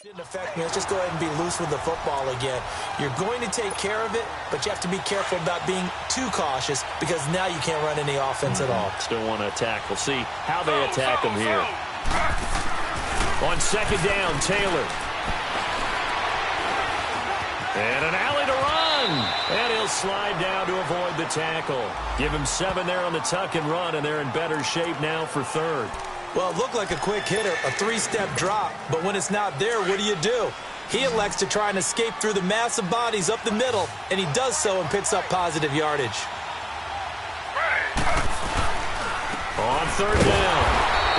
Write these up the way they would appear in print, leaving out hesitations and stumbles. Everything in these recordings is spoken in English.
Didn't affect me. Let's just go ahead and be loose with the football again. You're going to take care of it, but you have to be careful about being too cautious because now you can't run any offense at all. Still want to attack. We'll see how they attack them here. On second down, Taylor. And an alley to run. And he'll slide down to avoid the tackle. Give him 7 there on the tuck and run, and they're in better shape now for third. Well, it looked like a quick hitter, a 3-step drop, but when it's not there, what do? He elects to try and escape through the massive bodies up the middle, and he does so and picks up positive yardage. On third down,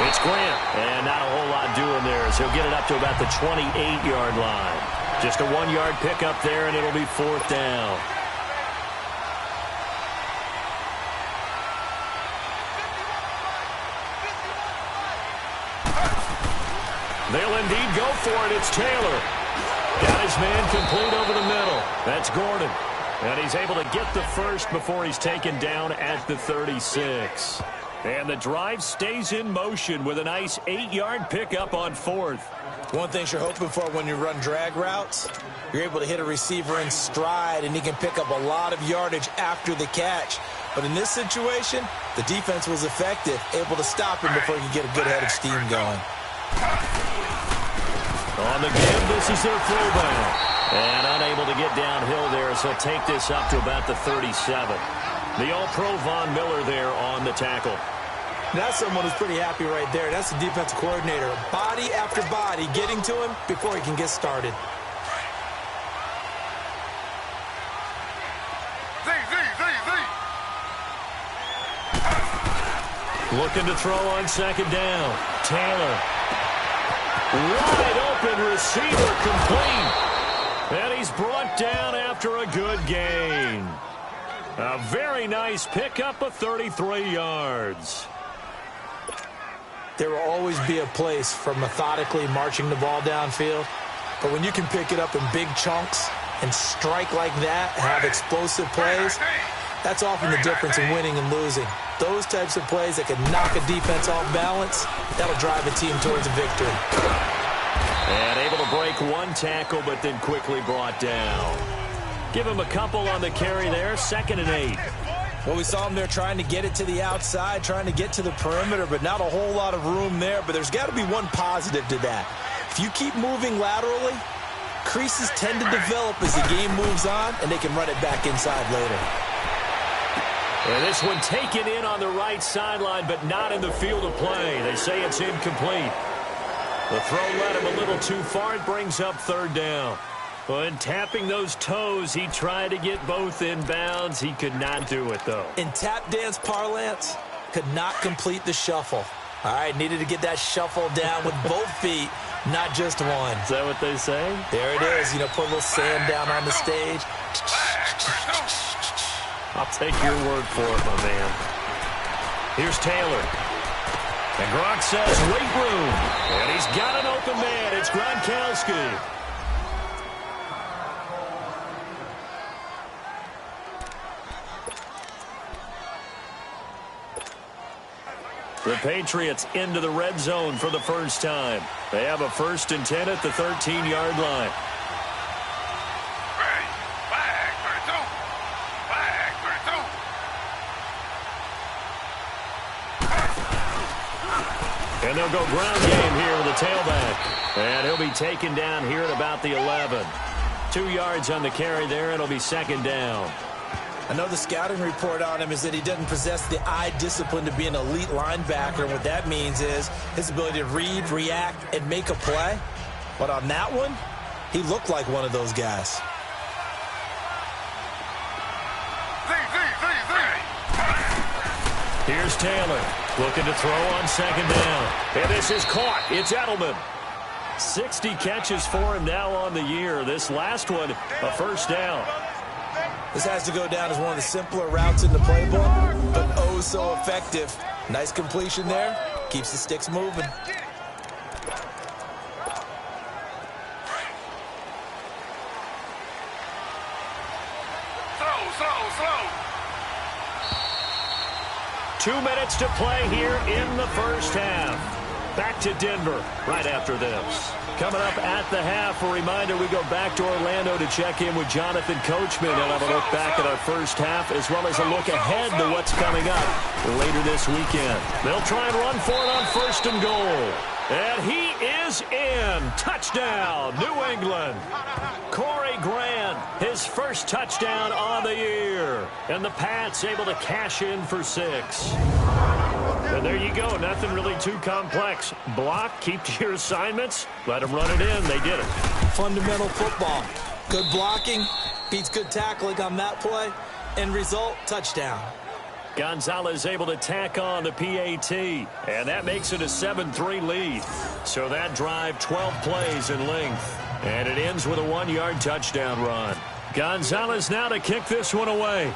it's Grant, and not a whole lot doing there as he'll get it up to about the 28-yard line. Just a 1-yard pickup there, and it'll be fourth down. They'll indeed go for it. It's Taylor. Got his man complete over the middle. That's Gordon. And he's able to get the first before he's taken down at the 36. And the drive stays in motion with a nice 8-yard pickup on fourth. One thing you're hoping for when you run drag routes, you're able to hit a receiver in stride, and he can pick up a lot of yardage after the catch. But in this situation, the defense was effective, able to stop him before he could get a good head of steam going. On the give, this is their fullback. And unable to get downhill there, so he'll take this up to about the 37. The All-Pro Von Miller there on the tackle. That's someone who's pretty happy right there. That's the defensive coordinator. Body after body getting to him before he can get started. Looking to throw on second down. Taylor. Wide open receiver complete. And he's brought down after a good gain. A very nice pickup of 33 yards. There will always be a place for methodically marching the ball downfield. But when you can pick it up in big chunks and strike like that, have explosive plays, that's often the difference in winning and losing. Those types of plays that can knock a defense off balance, that'll drive a team towards a victory. And able to break one tackle, but then quickly brought down. Give him a couple on the carry there, 2nd and 8. Well, we saw him there trying to get it to the outside, trying to get to the perimeter, but not a whole lot of room there. But there's got to be one positive to that. If you keep moving laterally, creases tend to develop as the game moves on, and they can run it back inside later. And this one taken in on the right sideline, but not in the field of play. They say it's incomplete. The throw led him a little too far. It brings up third down. When tapping those toes, he tried to get both in bounds. He could not do it, though. In tap dance parlance, could not complete the shuffle. All right, needed to get that shuffle down with both feet, not just one. Is that what they say? There it is. You know, put a little sand down on the stage. I'll take your word for it, my man. Here's Taylor. And Gronk says, wait room. And he's got an open man. It's Gronkowski. The Patriots into the red zone for the first time. They have a 1st and 10 at the 13-yard line. And they'll go ground game here with the tailback. And he'll be taken down here at about the 11. 2 yards on the carry there. It'll be 2nd down. I know the scouting report on him is that he doesn't possess the eye discipline to be an elite linebacker. And what that means is his ability to read, react, and make a play. But on that one, he looked like one of those guys. Here's Taylor looking to throw on 2nd down. And this is caught. It's Edelman. 60 catches for him now on the year. This last one, a 1st down. This has to go down as one of the simpler routes in the playbook, but oh so effective. Nice completion there. Keeps the sticks moving. Slow. 2 minutes to play here in the first half. Back to Denver right after this. Coming up at the half, a reminder, we go back to Orlando to check in with Jonathan Coachman. And have a look back at our first half, as well as a look ahead to what's coming up later this weekend. They'll try and run for it on 1st and goal. And he is in. Touchdown, New England. Corey Grant, his first touchdown on the year. And the Pats able to cash in for 6. And there you go. Nothing really too complex. Block, keep to your assignments, let them run it in. They did it. Fundamental football. Good blocking beats good tackling on that play. End result, touchdown. Gonzalez able to tack on the PAT, and that makes it a 7-3 lead. So that drive, 12 plays in length, and it ends with a 1-yard touchdown run. Gonzalez now to kick this one away.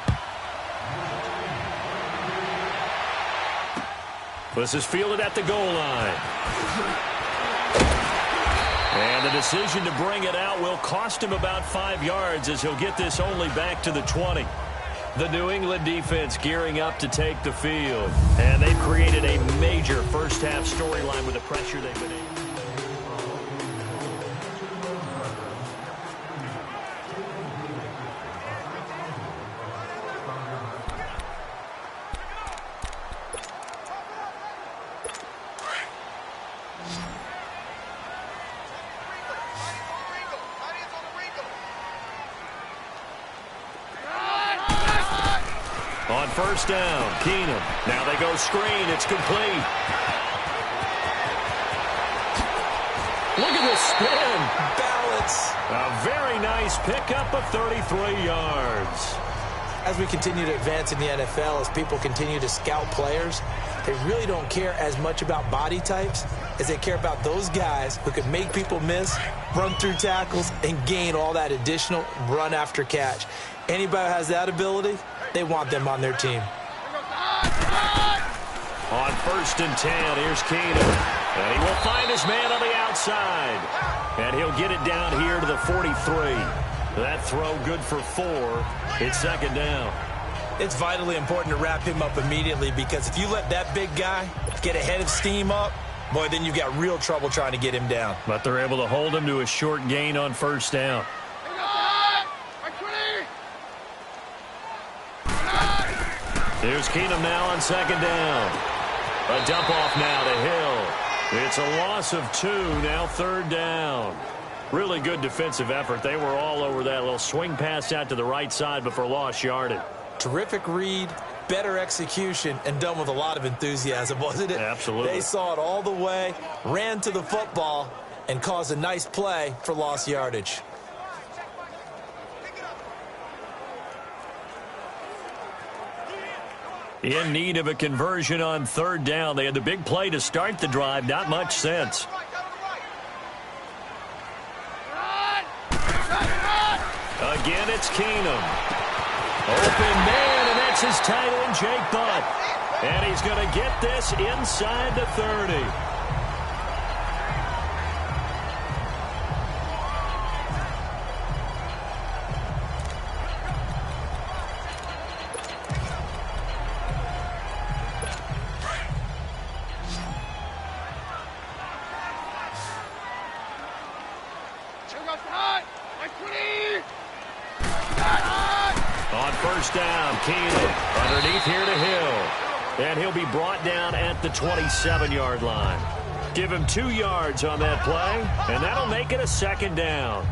This is fielded at the goal line. And the decision to bring it out will cost him about 5 yards, as he'll get this only back to the 20. The New England defense gearing up to take the field. And they've created a major first-half storyline with the pressure they've been in. On 1st down, Keenum. Now they go screen. It's complete. Look at this spin. Balance. A very nice pickup of 33 yards. As we continue to advance in the NFL, as people continue to scout players, they really don't care as much about body types as they care about those guys who can make people miss, run through tackles, and gain all that additional run after catch. Anybody who has that ability, they want them on their team. On 1st and 10, here's Keenum. And he will find his man on the outside. And he'll get it down here to the 43. That throw good for 4. It's 2nd down. It's vitally important to wrap him up immediately, because if you let that big guy get a head of steam up, boy, then you've got real trouble trying to get him down. But they're able to hold him to a short gain on 1st down. Here's Keenum now on 2nd down. A dump off now to Hill. It's a loss of 2, now 3rd down. Really good defensive effort. They were all over that little swing pass out to the right side before lost yardage. Terrific read, better execution, and done with a lot of enthusiasm, wasn't it? Absolutely. They saw it all the way, ran to the football, and caused a nice play for lost yardage. In need of a conversion on 3rd down. They had the big play to start the drive. Not much sense. Again, it's Keenum. Open man, and that's his tight end, Jake Butt. And he's going to get this inside the 30. On 1st down, Keenum underneath here to Hill. And he'll be brought down at the 27-yard line. Give him 2 yards on that play, and that'll make it a 2nd down.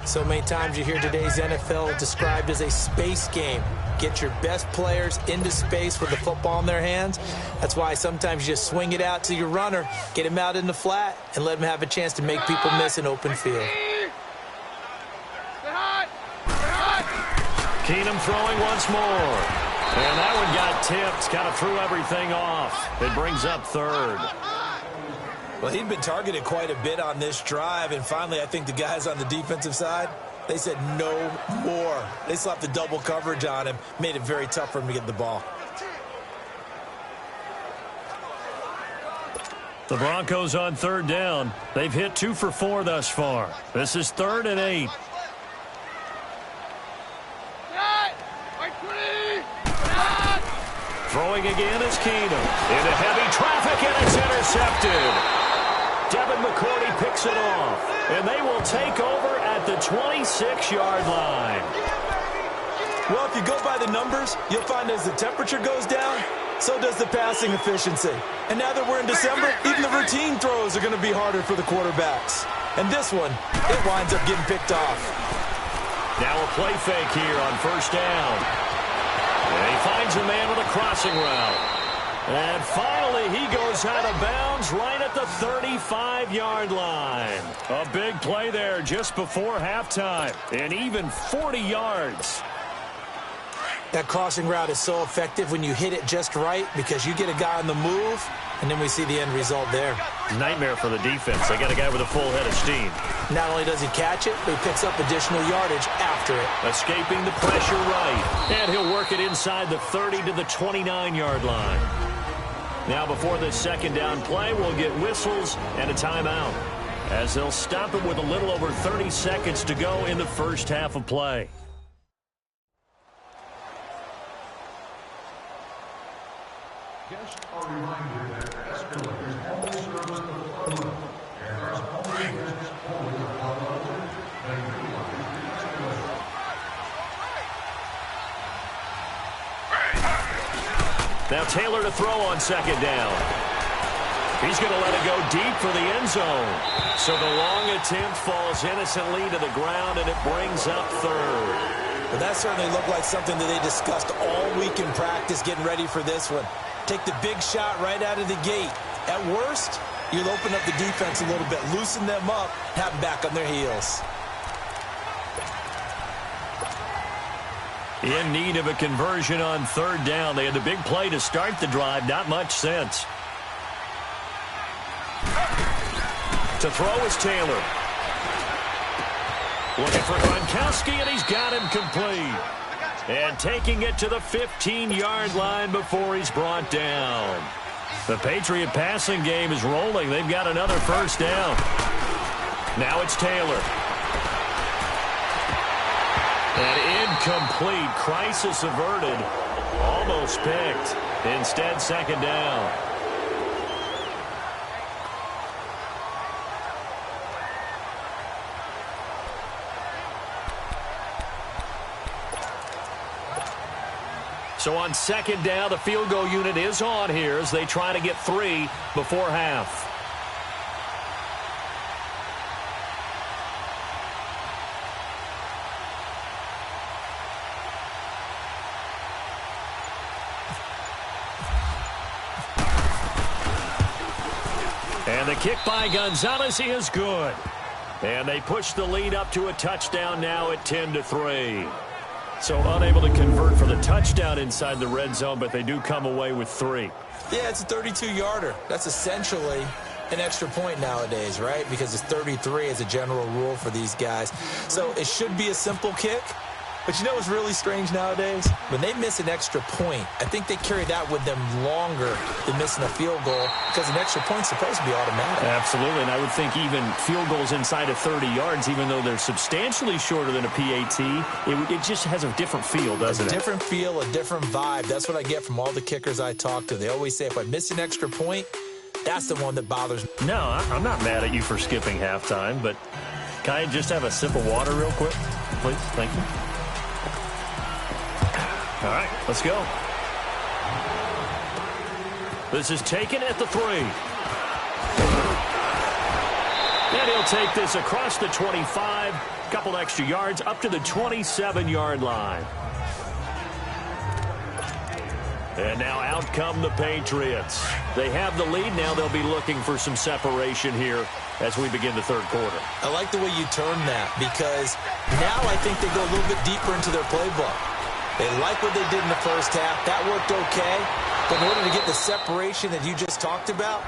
So many times you hear today's NFL described as a space game. Get your best players into space with the football in their hands. That's why sometimes you just swing it out to your runner, get him out in the flat, and let him have a chance to make people miss an open field. Keenum throwing once more. And that one got tipped, kind of threw everything off. It brings up 3rd. Well, he'd been targeted quite a bit on this drive, and finally I think the guys on the defensive side, they said no more. They slapped the double coverage on him, made it very tough for him to get the ball. The Broncos on 3rd down. They've hit 2 for 4 thus far. This is 3rd and 8. Throwing again is Keenum. Into heavy traffic, and it's intercepted. Picks it off, and they will take over at the 26-yard line. Well, if you go by the numbers, you'll find as the temperature goes down, so does the passing efficiency. And now that we're in December, even the routine throws are going to be harder for the quarterbacks. And this one, it winds up getting picked off. Now a play fake here on first down. And he finds a man with a crossing route. And finally, he goes out of bounds right at the 35-yard line. A big play there just before halftime, and even 40 yards. That crossing route is so effective when you hit it just right because you get a guy on the move, and then we see the end result there. Nightmare for the defense. They got a guy with a full head of steam. Not only does he catch it, but he picks up additional yardage after it. Escaping the pressure right, and he'll work it inside the 30 to the 29-yard line. Now before this second down play, we'll get whistles and a timeout, as they'll stop it with a little over 30 seconds to go in the first half of play. Guests are reminded that escalators only service the floor level, and thus only guests only the floor level may utilize the escalator. Now Taylor to throw on second down. He's going to let it go deep for the end zone. So the long attempt falls innocently to the ground, and it brings up third. Well, that certainly looked like something that they discussed all week in practice getting ready for this one. Take the big shot right out of the gate. At worst, you'll open up the defense a little bit, loosen them up, have them back on their heels. In need of a conversion on third down. They had the big play to start the drive. Not much sense. To throw is Taylor. Looking for Gronkowski, and he's got him complete. And taking it to the 15-yard line before he's brought down. The Patriot passing game is rolling. They've got another first down. Now it's Taylor. And incomplete. Crisis averted. Almost picked. Instead, second down. So on second down, the field goal unit is on here as they try to get 3 before half. And the kick by Gonzalez is good. And they push the lead up to a touchdown now at 10-3. So unable to convert for the touchdown inside the red zone, but they do come away with 3. Yeah, it's a 32-yarder. That's essentially an extra point nowadays, right? Because it's 33 as a general rule for these guys. So it should be a simple kick. But you know what's really strange nowadays? When they miss an extra point, I think they carry that with them longer than missing a field goal because an extra point's supposed to be automatic. Absolutely, and I would think even field goals inside of 30 yards, even though they're substantially shorter than a PAT, it just has a different feel, doesn't it? A different feel, a different vibe. That's what I get from all the kickers I talk to. They always say if I miss an extra point, that's the one that bothers me. No, I'm not mad at you for skipping halftime, but can I just have a sip of water real quick, please? Thank you. All right, let's go. This is taken at the 3. And he'll take this across the 25, couple extra yards, up to the 27-yard line. And now out come the Patriots. They have the lead. Now they'll be looking for some separation here as we begin the third quarter. I like the way you turn that because now I think they go a little bit deeper into their playbook. They like what they did in the first half. That worked okay. But in order to get the separation that you just talked about,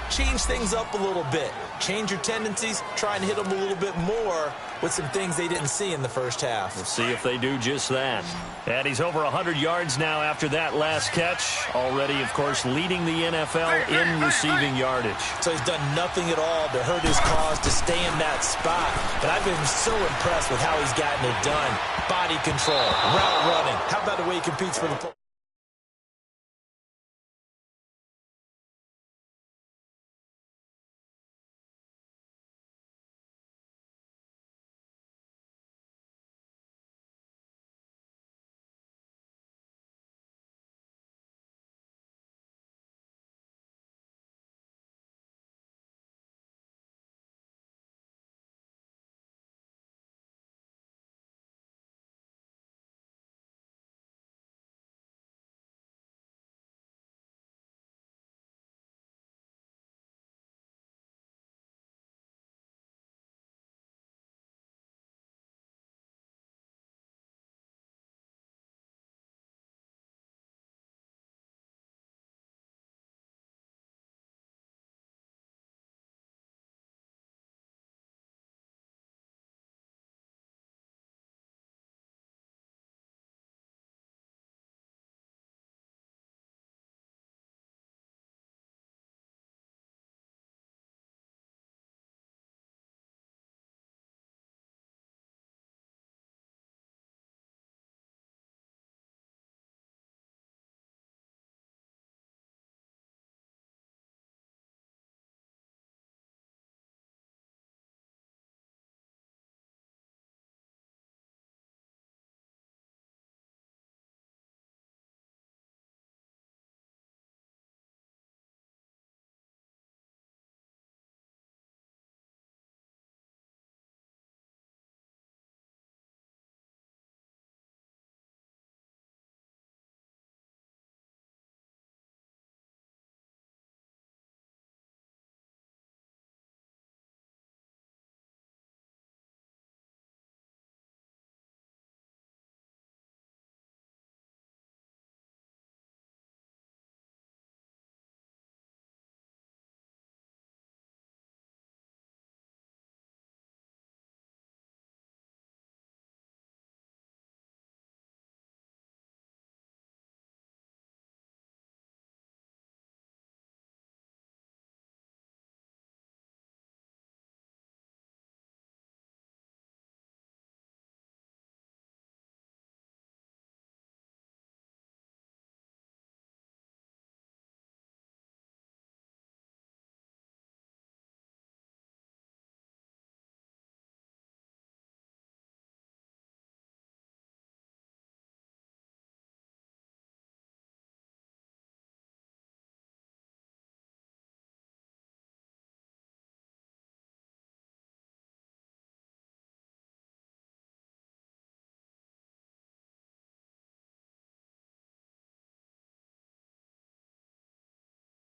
change things up a little bit. Change your tendencies. Try and hit them a little bit more with some things they didn't see in the first half. We'll see if they do just that. And he's over 100 yards now after that last catch. Already, of course, leading the NFL in receiving yardage. So he's done nothing at all to hurt his cause to stay in that spot. But I've been so impressed with how he's gotten it done. Body control, route running. How about the way he competes for the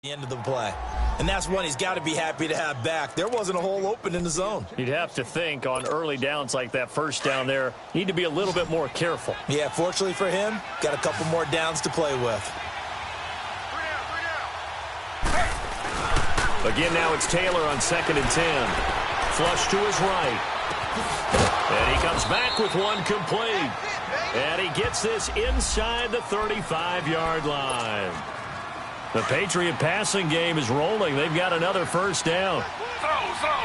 the end of the play. And that's one he's got to be happy to have back. There wasn't a hole open in the zone. You'd have to think on early downs like that first down there, need to be a little bit more careful. Yeah, fortunately for him, got a couple more downs to play with. Again, now it's Taylor on 2nd and 10. Flush to his right. And he comes back with one complete. And he gets this inside the 35-yard line. The Patriot passing game is rolling. They've got another first down.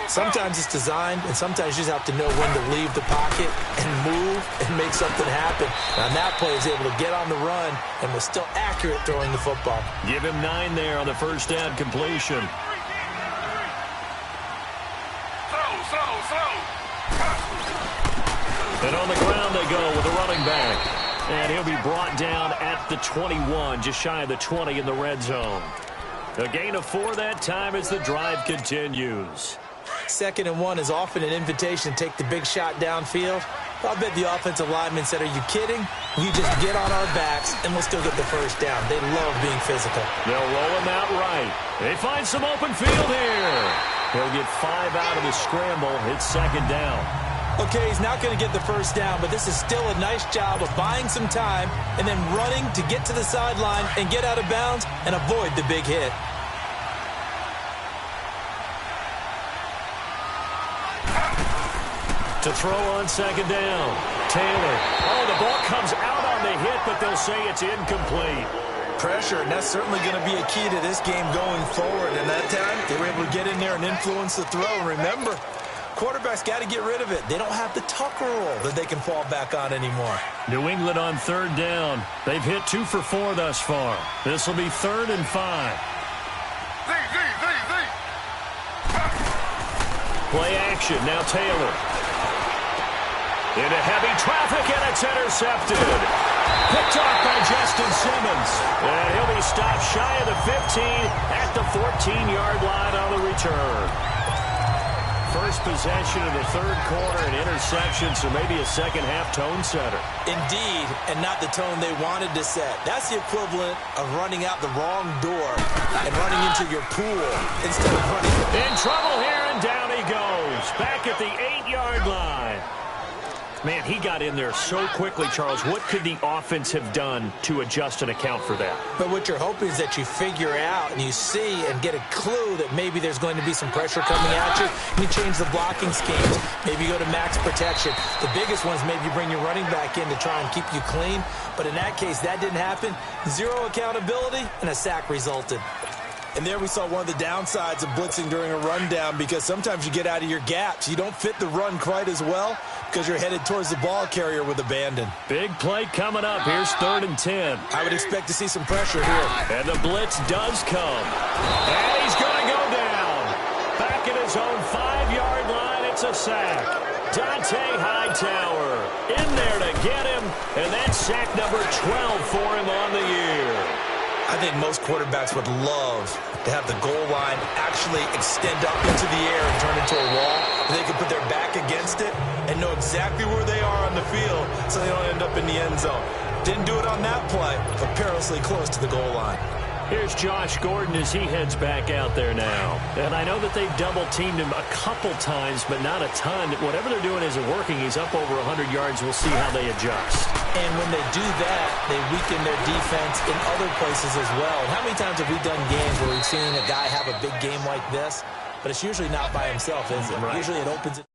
Sometimes it's designed, and sometimes you just have to know when to leave the pocket and move and make something happen. And on that play, he's able to get on the run and was still accurate throwing the football. Give him 9 there on the first down completion. And on the ground they go with the running back. And he'll be brought down at the 21, just shy of the 20 in the red zone. A gain of 4 that time as the drive continues. 2nd and 1 is often an invitation to take the big shot downfield. I'll bet the offensive lineman said, "Are you kidding? We just get on our backs and we'll still get the first down." They love being physical. They'll roll him out right. They find some open field here. He'll get 5 out of the scramble. It's 2nd down. Okay, he's not going to get the first down, but this is still a nice job of buying some time and then running to get to the sideline and get out of bounds and avoid the big hit. To throw on 2nd down. Taylor. Oh, the ball comes out on the hit, but they'll say it's incomplete. Pressure, and that's certainly going to be a key to this game going forward. And that time, they were able to get in there and influence the throw. And remember, quarterbacks got to get rid of it. They don't have the Tucker roll that they can fall back on anymore. New England on 3rd down. They've hit 2 for 4 thus far. This will be 3rd and 5. Play action. Now Taylor. Into heavy traffic, and it's intercepted. Picked off by Justin Simmons. And he'll be stopped shy of the 15 at the 14-yard line on the return. First possession of the 3rd quarter, an interception, so maybe a second-half tone setter. Indeed, and not the tone they wanted to set. That's the equivalent of running out the wrong door and running into your pool instead of running. In trouble here, and down he goes. Back at the 8-yard line. Man, he got in there so quickly, Charles. What could the offense have done to adjust and account for that? But what you're hoping is that you figure out and you see and get a clue that maybe there's going to be some pressure coming at you. You change the blocking schemes. Maybe you go to max protection. The biggest one is maybe you bring your running back in to try and keep you clean. But in that case, that didn't happen. 0 accountability, and a sack resulted. And there we saw one of the downsides of blitzing during a rundown, because sometimes you get out of your gaps. You don't fit the run quite as well because you're headed towards the ball carrier with abandon. Big play coming up. Here's 3rd and 10. I would expect to see some pressure here. And the blitz does come. And he's going to go down. Back at his own 5-yard line, it's a sack. Dante Hightower in there to get him. And that's sack number 12 for him on the year. I think most quarterbacks would love to have the goal line actually extend up into the air and turn into a wall. They could put their back against it and know exactly where they are on the field so they don't end up in the end zone. Didn't do it on that play, but perilously close to the goal line. Here's Josh Gordon as he heads back out there now. And I know that they've double-teamed him a couple times, but not a ton. Whatever they're doing isn't working. He's up over 100 yards. We'll see how they adjust. And when they do that, they weaken their defense in other places as well. And how many times have we done games where we've seen a guy have a big game like this? But it's usually not by himself, is it? Right. Usually it opens it.